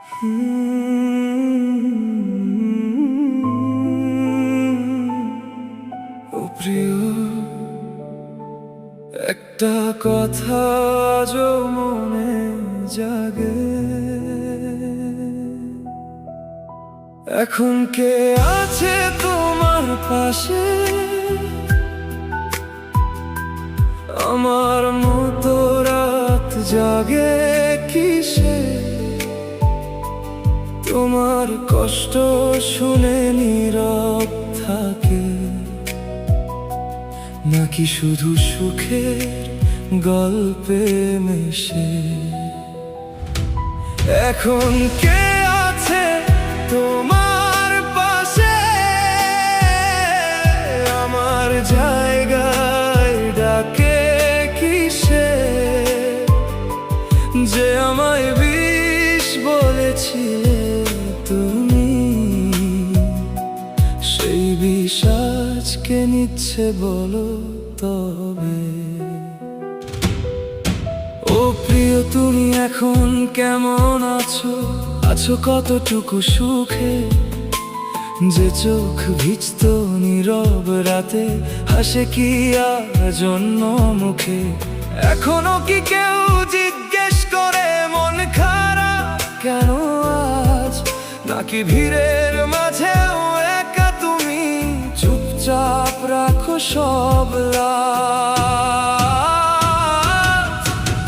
ও প্রিয়, একটা কথা আজও মনে জাগে, এখন কে আছে তোমার পাশে? আমার মতো রাত জাগে কিসে? তোমার কষ্ট শুনে নীরব থাকে, নাকি শুধু সুখের গল্পে মেশে? এখন কে আছে তোমার পাশে? আমার জায়গায় ডাকে কিসে? যে আমায় বিষ বলেছিলে তুমি, সেই বিষ আজকে নিচ্ছে বলো তবে? ও প্রিয়, তুমি এখন কেমন আছো? আছো কতটুকু সুখে? যে চোখ ভিজত নীরব রাতে হাসে কি আজ অন্য মুখে? এখনো কি কেউ জিজ্ঞেস করে মন খারাপ কেন আজ? নাকি ভিড়ের মাঝেও একা তুমি চুপচাপ রাখো সব লাজ?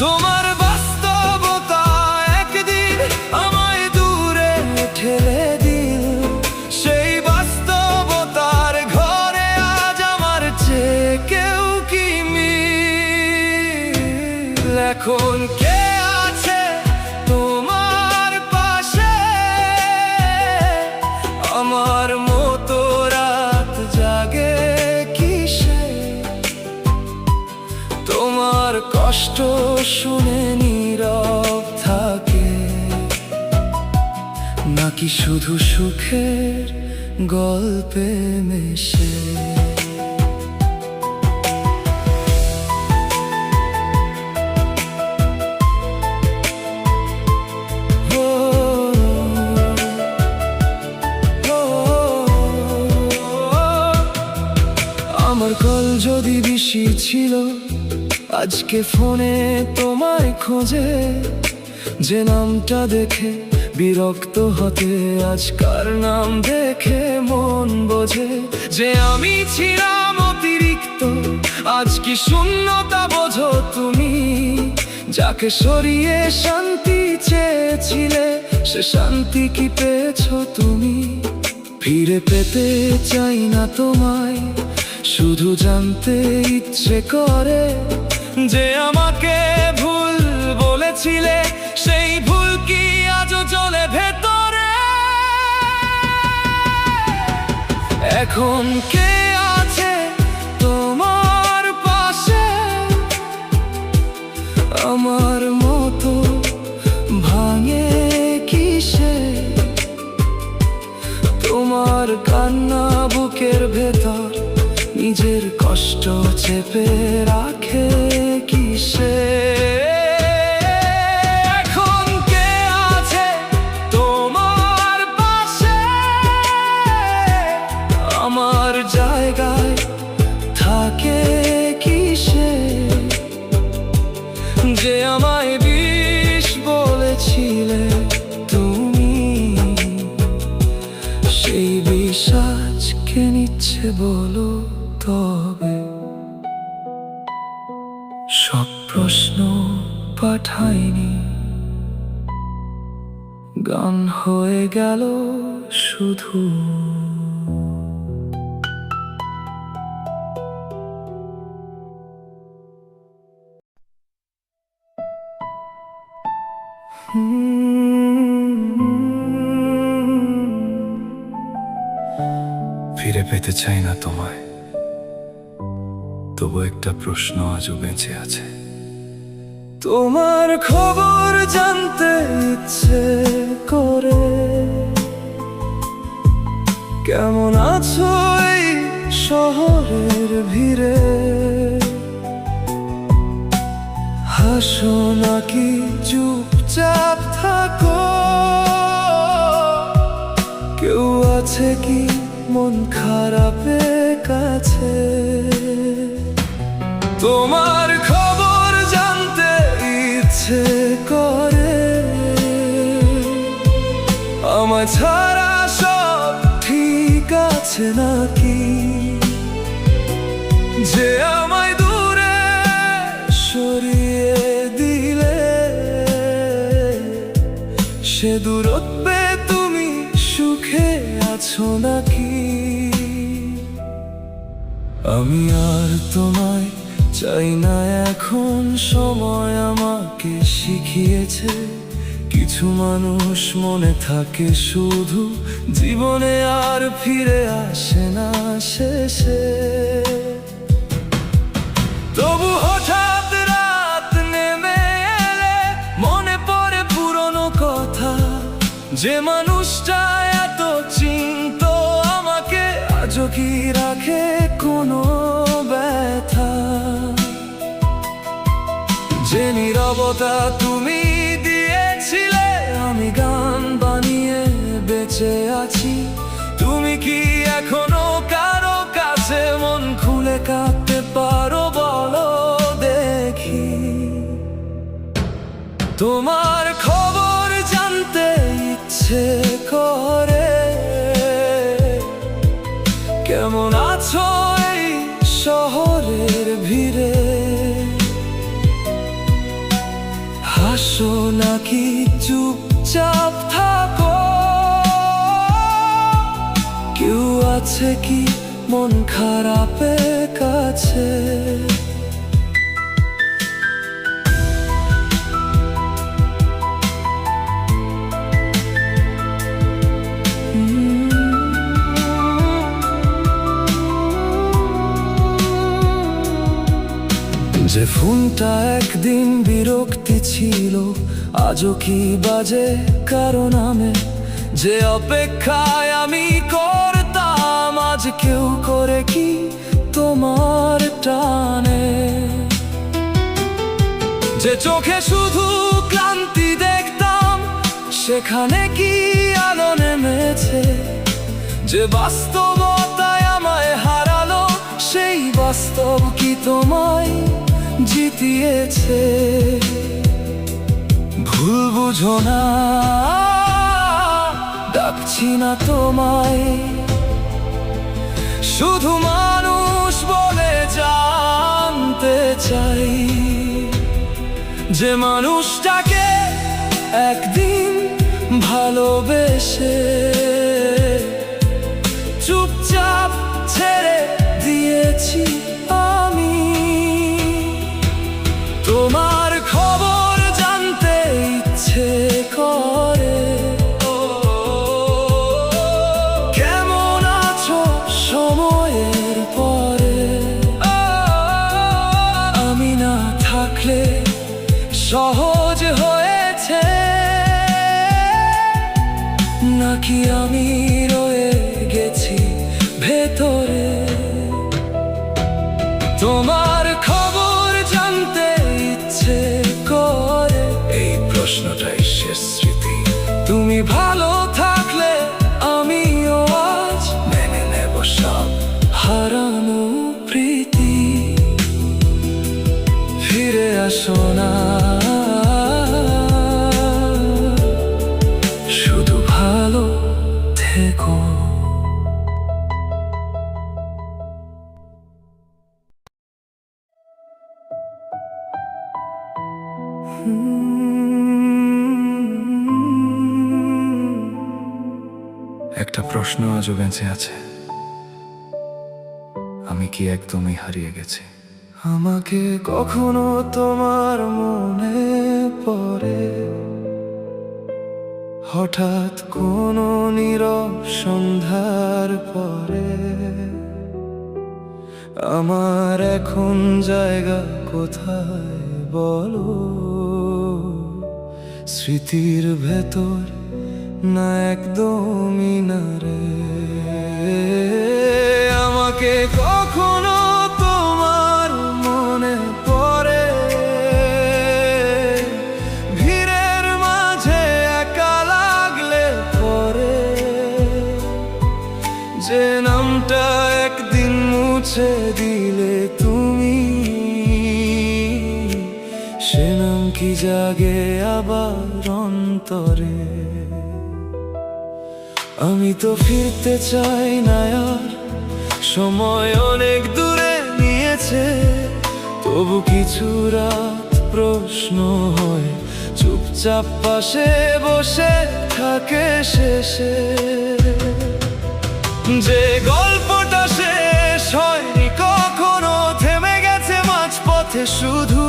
তোমার বাস্তবতা একদিন আমায় দূরে ঠেলে দিল, সেই বাস্তবতার ঘরে আজ আমার চেয়ে কেউ কি মিল? এখন কে আছে তোমার পাশে? আমার মতো রাত জাগে কিসে? তোমার কষ্ট শুনে নীরব থাকে, নাকি শুধু সুখের গল্পে মেশে? আমার কল যদি বেশি ছিল, আজকে ফোনে তোমায় খোঁজে। যে নামটা দেখে বিরক্ত হতে, আজকার নাম দেখে মন বোঝে। যে আমি ছিলাম অতিরিক্ত, আজ কি শূন্যতা বোঝো তুমি? যাকে সরিয়ে শান্তি চেয়েছিলে, সে শান্তি কি পেয়েছো তুমি? ফিরে পেতে চাই না তোমায়, শুধু জানতে ইচ্ছে করে যে আমাকে ভুল বলেছিলে, সেই ভুল কি আজও চলে ভেতরে? এখন কে আছে তোমার পাশে? আমার মতো ভাঙে কিসে? তোমার কান্না বুকের ভেতর নিজের কষ্ট চেপে রাখে কিসে? এখন কে আছে তোমার পাশে? আমার জায়গায় থাকে কিসে? যে আমায় বিষ বলেছিলে তুমি, সেই বিষ আজকে নিচ্ছে বলো তবে? সব প্রশ্ন পাঠাইনি, গান হয়ে গেল শুধু। ফিরে পেতে চাই না তোমায়, তবু একটা প্রশ্ন আজও বেঁচে আছে। তোমার খবর জানতে ইচ্ছে করে, কেমন আছো এই শহরের ভিড়ে? হাসো নাকি চুপচাপ থাকো? মন খারাপের কাছে। তোমার খবর জানতে ইচ্ছে করে, আমায় ছাড়া সব ঠিক আছে নাকি, যে আমায় দূরে সরিয়ে দিলে সে দূরত্বে তুমি সুখে আছো নাকি। আমি আর তোমায় চাই না এখন, সময় আমাকে শিখিয়েছে কিছু মানুষ মনে থাকে শুধু, জীবনে আর ফিরে আসে না শেষে। তবু হঠাৎ রাত নেমে এলে মনে পড়ে পুরনো কথা, যে মানুষটা এত চিনতো আমাকে, আজও কি রাখে কোনো ব্যথা। যে নীরবতা তুমি দিয়েছিলে, আমি গান বানিয়ে বেঁচে আছি। তুমি কি এখনো কারো কাছে মন খুলে কাঁদতে পারো বলো দেখি। তোমার খবর জানতে ইচ্ছে করে, কেমন আছো এই শহরের ভিড়ে, হাসো নাকি চুপচাপ থাকো, কেউ আছে কি মন খারাপের কাছে। যে ফোনটা একদিন বিরক্তি ছিল, আজও কি বাজে কারো নামে। যে অপেক্ষায় আমি করতাম, আজ কেউ করে কি তোমার টানে। যে চোখে শুধু ক্লান্তি দেখতাম, সেখানে কি আলো নেমেছে। যে বাস্তবতায় আমায় হারালো, সেই বাস্তব কি তোমায় জিতিয়েছে। ভুল বুঝো না, ডাকছি না তোমায়, শুধু মানুষ বলে জানতে চাই। যে মানুষটাকে একদিন ভালোবেসে চুপচাপ ছেড়ে দিয়েছি আমি। তোমার খবর জানতে ইচ্ছে করে, কেমন আছো সময়ের পরে। আমি না থাকলে সহজ হয়েছে নাকি আমি রয়ে গেছি ভেতরে। তোমার খবর জানতে ইচ্ছে করে, এই প্রশ্নটাই শেষ স্মৃতি। তুমি ভালো থাকলে আমিও আজ মেনে নেব সব হারানো প্রীতি। ফিরে আসো না, শুধু ভালো থেকো। একটা প্রশ্ন আজও বেঁচে আছে, আমি কি একদমই হারিয়ে গেছি। আমাকে কখনো তোমার মনে পড়ে, হঠাৎ কোনো নীরব সন্ধ্যার পরে। আমার এখন জায়গা কোথায় বলো, স্মৃতির ভেতর না একদমই না রে। আমাকে কখনো তোমার মনে পড়ে, ভিড়ের মাঝে একা লাগলে পরে। যে না মুছে দিলে তুমি, সে নাম কি জাগে আবার অন্তরে। আমি তো ফিরতে চাই না আর, সময় অনেক দূরে নিয়েছে, তবু কিছু রাত প্রশ্ন হয় চুপচাপ পাশে বসে থাকে শেষে। যে গল্পটা শেষ হয়নি কখনো, থেমে গেছে মাঝপথে শুধু,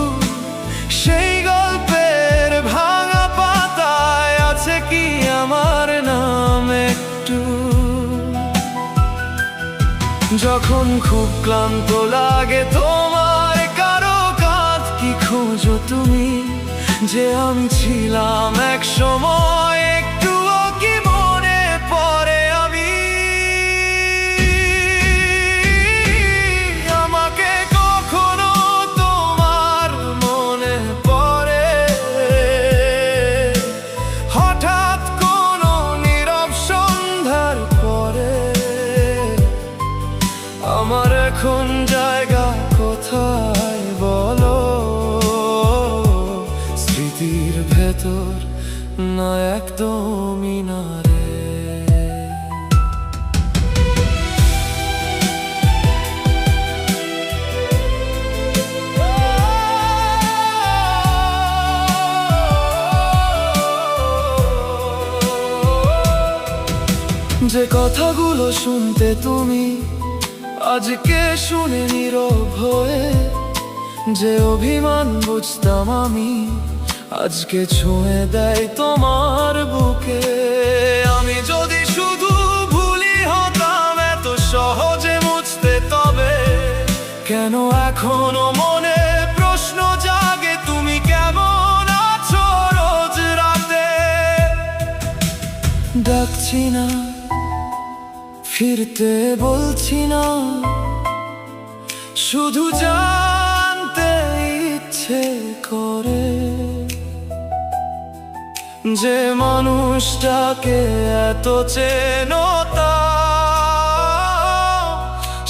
সেই গল্পের ভাঙা পাতায় আছে কি আমার নাম একটু। যখন খুব ক্লান্ত লাগে তোমার কারো কাঁধ কি খোঁজো তুমি, যে আমি ছিলাম এক সময় একটুও কি মনে পড়ে আমি। আমাকে কখনো তোমার মনে পড়ে, হঠাৎ কোনো নীরব সন্ধ্যার পরে। আমার এখন জায়গা কোথায় বলো, স্মৃতির ভেতর না একদমই না রে। যে কথাগুলো শুনতে তুমি আজকে শুনে নীরব হয়ে, যে অভিমান বুঝতাম আমি আজকে ছুঁয়ে দেয় তোমার বুকে। আমি যদি শুধু ভুলি হতাম এত সহজে মুছতে, তবে কেন এখনো মনে প্রশ্ন জাগে তুমি কেমন আছো রোজ রাতে। ডাকছি না, ফিরতে বলছি না, শুধু জানতে ইচ্ছে করে, যে মানুষটাকে এত চেনো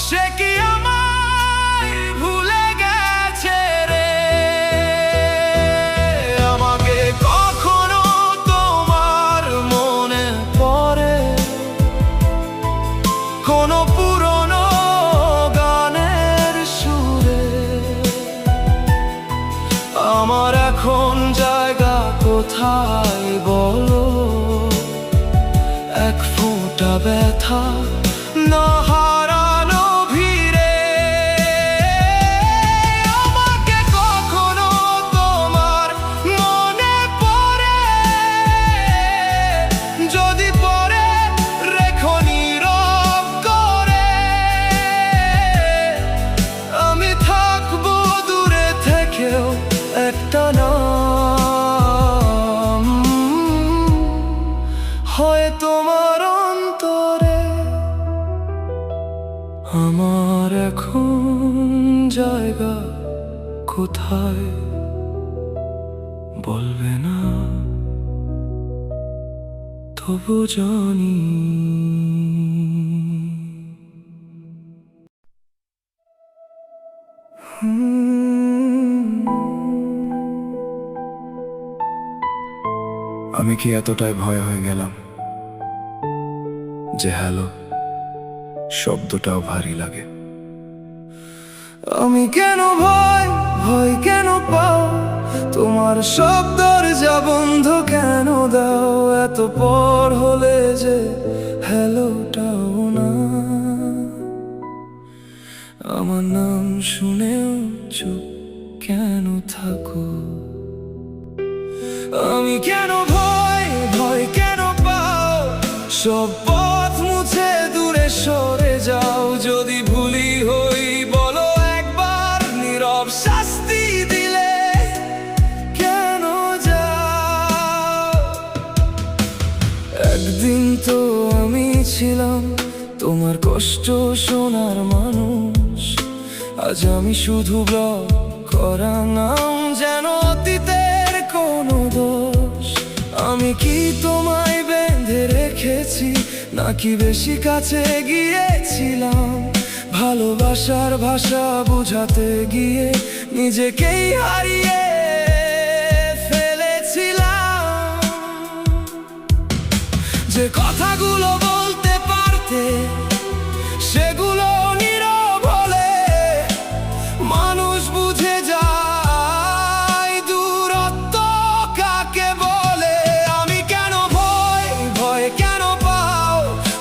সে কি আমায় ভুলে গেছে রে। আমাকে কখনো তোমার মনে পড়ে, কোনো পুরনো গানের সুরে। আমার এখন জায়গা কোথায় বলো, এক ফোঁটা ব্যথা না হারানো ভিড়ে। আমাকে কখনো তোমার মনে পড়ে, যদি পড়ে রেখো নীরব করে। আমি থাকবো দূরে থেকেও একটা নাম হয় তোমার অন্তরে। আমার এখন জায়গা কোথায় বলবে না, তবু জানি। আমি কি এতটাই ভয় হয়ে গেলাম যে হ্যালো শব্দটাও ভারী লাগে। আমি কেন ভয় ভয় কেন পাও, তোমার শব্দর যা বন্ধ কেন দাও। এত পর হলে যে হ্যালোটাও না, আমার নাম শুনেও চুপ কেন থাকো। আমি কেন ভয় ভয় কেন পাও, সব পথ মুছে দূরে সরে যাও। যদি ভুলি হই বলো একবার, নীরব শাস্তি দিলে কেন যাও। একদিন তো আমি ছিলাম তোমার কষ্ট শোনার মানুষ, আজ আমি শুধু ব্লক করা নাম, যেন অতীতের কোনো দোষ। আমি কি তোমায় বেঁধে রেখেছি নাকি বেশি কাছে গিয়েছিলাম, ভালোবাসার ভাষা বুঝাতে গিয়ে নিজেকেই হারিয়ে ফেলেছিলাম। যে কথাগুলো বলতে পারতে সেগুলো নীরব হলে মানুষ বুঝে যায় দূরত্ব কাকে বলে। আমি কেন ভয় ভয় কেন পাও,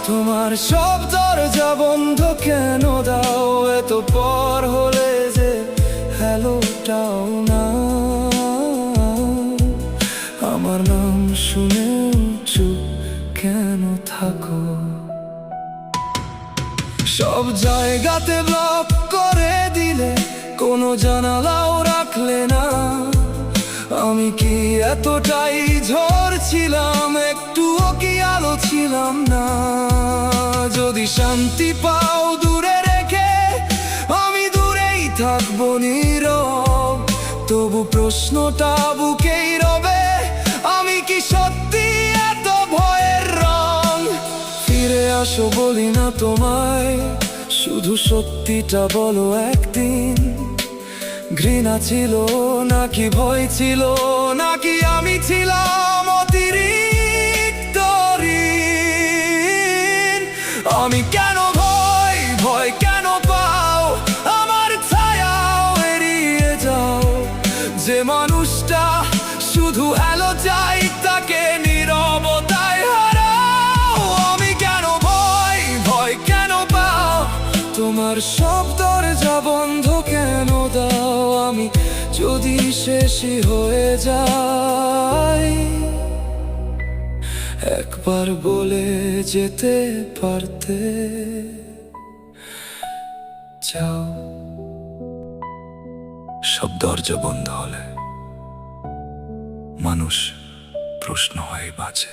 তোমার সব দরজা বন্ধ কেন দাও, এত পর হলে যে হ্যালোটাও না। আমার নাম শুনে চুপ কেন থাকো, সব জায়গাতে ব্লক করে দিলে কোনো জানালাও রাখলে না। আমি কি এতটাই ঝড় ছিলাম, একটুও কি আলো ছিলাম না? যদি শান্তি পাও দূরে রেখে আমি দূরেই থাকবো নীরব, তবু প্রশ্নটা বুকেই রবে, আমি কি সত্যি এত ভয়ের রং? ফিরে আসো বলি না তোমায়, শুধু সত্যিটা বলো একদিন। ঘৃণা ছিল নাকি ভয় ছিল, নাকি আমি ছিলাম অতিরিক্ত ঋণ? আমি কেন ভয় ভয় কেন পাও, আমার ছায়াও এড়িয়ে যাও। যে মানুষটা শুধু হ্যালো চাই তাকে নীরবতায় হারাও। আমি কেন ভয় ভয় কেন পাও, তোমার সব দরজা বন্ধ কেন দাও? আমি যদি শেষই হয়ে যাই, একবার বলে যেতে পারতে যাও। সব দরজা বন্ধ হলে মানুষ প্রশ্ন হয়ে বাঁচে।